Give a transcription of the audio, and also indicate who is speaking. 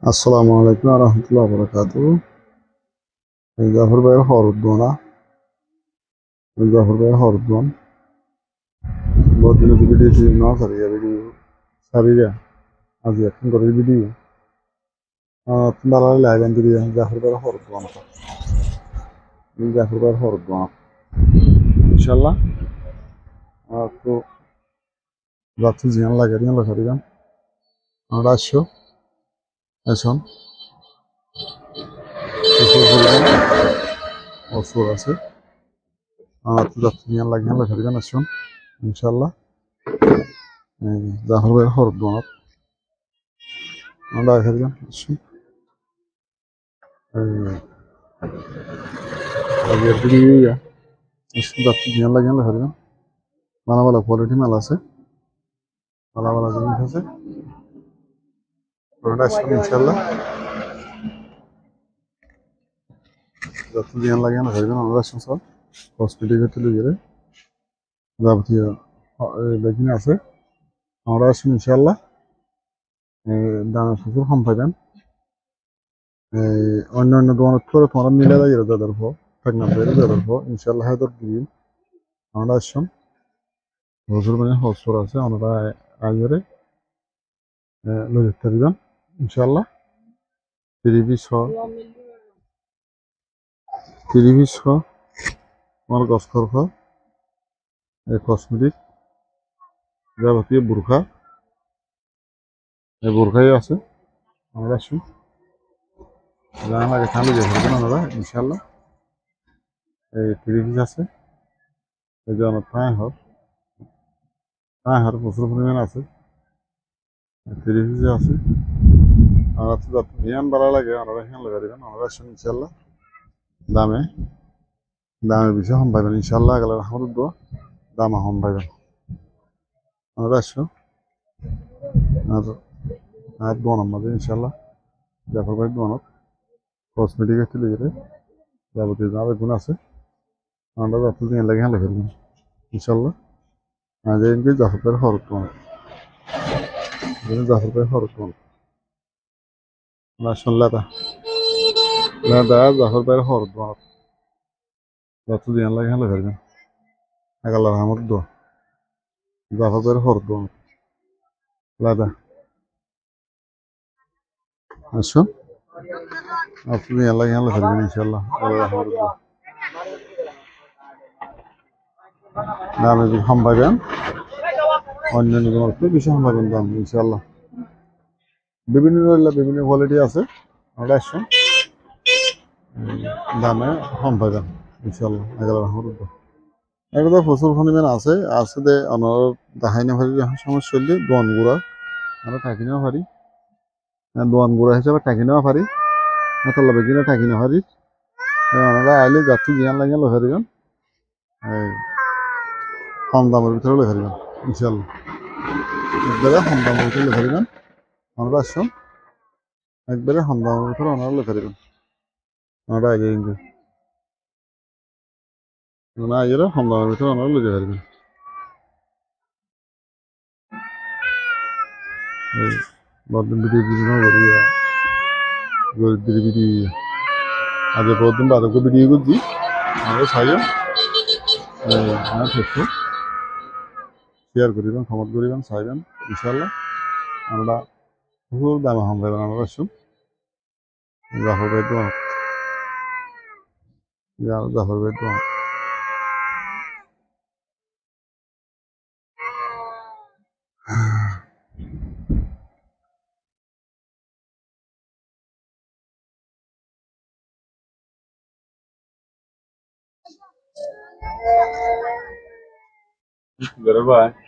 Speaker 1: আসসালামু আলাইকুম রহমতুল্লাহ বরকাত। জাফর ভাইয়ের হরুদ্দোনা জাফর ভাইয়ের হরুদ্দোন বহুত দিন ভিডিও ছিল না সারিয়া ভিডিও সারিয়া আজ এখন করে ভিডিও তোমার লাইভ এন্ড ভিডিও জাফর ভাইয়ের হরুদ্দোন জাফর ভাইয়ের হরুদ্দোন ইনশাআল্লাহ তো যাচ্ছি জিয়ান লাগে দিন লেখা দিবেন আমরা আসছো এখন অসুর আছে তো যাচ্ছি জিয়ান লাগে লেখা দিবেন আসুন ইনশাআল্লাহ জাফর ভাইয়ের হরুদ্দোন আমরা লেখা দিবেন আসুন আগের ভিডিও যাচ্ছি জিয়ান লাগে লেখা দিবেন ভালো ভালো কোয়ালিটি মাল আছে ভালো ভালো জিনিস আছে ওটা আসবেন ইনশাল্লাহ যত জিয়ান লাগে না ধরবেন আমরা আসুন সব হসপিটালে তুলে গেলে যাবতীয় বেকিং আছে আমরা আসুন ইনশাল্লাহ দানা প্রচুর কম পাইবেন অন্য অন্য দোকানের থেকে তোমরা মিলে যাই যাদের ফো প্রেগনেন্ট হয়ে যাদের ফো ইনশাল্লাহ হায়দর দিন আমরা আসুন প্রচুর মানে হসপিটাল আছে আমরা আগে লয়ে যেতে দিবেন ইনশাল্লাহ তিরিশ আমার গছ খরফা কসমেটিক যাবতীয় বোরখা এই বোরখাই আছে আমরা আসুন জানা লাগে খালি যে ধরবেন আমরা ইনশাল্লাহ এই তিরিশ আছে এই যে আমার পায়ে হর প্রচুর পরিমাণ আছে তিরিশ আছে আমরা তো যত জ্ঞান বাড়া লাগে আমরা এখানে লাগা দেবেন আমরা আসুন ইনশাল্লাহ দামে দামে বেশি হম পাইবেন ইনশাল্লাহ গেলে আমাদের দোয়া দামে হম পাইবেন আমরা আসুন আর আর দোয়া নাম্বার ইনশাল্লাহ জাফর ভাই দোয়ানত কসমেটিক তুলে গেলে যাবতীয় যা বেগুন আছে আমরা যত দিন লাগে হ্যাঁ লেখা দেবেন ইনশাল্লাহ আজ এনকে জাফর ভাইয়ের হরতন জাফর ভাইয়ের হরতন না শুনলা তা না দা জাফর ভাইয়ের হরতন যত দিন লাগে হ্যাঁ লেখা দেবেন এগাল রহমত দো জাফর ভাইয়ের হরতন লাদা আসুন আপনি এলাকা হ্যাঁ লেখা দেবেন ইনশাল্লাহ আল্লাহ রহমত দো দামে কম পাইবেন অন্যান্য তোমার বেশি কম পাইবেন দাম ইনশাল্লাহ বিভিন্ন কোয়ালিটি আছে আমরা আসুন দামে কম পাইবেন ইনশাল্লাহ এগাল রহমত দো একটা প্রচুর পরিমাণ আছে দে অনার দেখাই না পারি যখন সমস্যা হলে দোয়ান গুঁড়া আমরা টাকি নেওয়া পারি দোয়ান গুঁড়া হিসাবে টাকি নেওয়া পারি মতলা বেগিনে টাকি নেওয়া পারি ওনারা আইলে যাত্রী জ্ঞান লাগিয়ে লেখা দেবেন এই কম দামের ভিতরে লেখা দেবেন ইনশাল্লাহ একবারে কম দামের ভিতরে লেখা দেবেন আমরা আসুন একবারে কম দামের ভিতরে ওনারা লেখা দেবেন আমরা আগে কিন্তু ওনারা আগে কম দামের ভিতরে ওনারা লেখা দেবেন এই বর্তমান ভিডিও বিভিন্ন করিয়া গরিবদের ভিডিও আগে বর্তমান বাদক ভিডিও করছি আমরা চাইও না ফেসবুক শেয়ার করিবেন কমেন্ট করিবেন চাইবেন ইনশাল্লাহ আমরা বহু দামে হম পাইবেন আমরা আসুন জাফর ভাই তো জাফর ভাই তো ভাই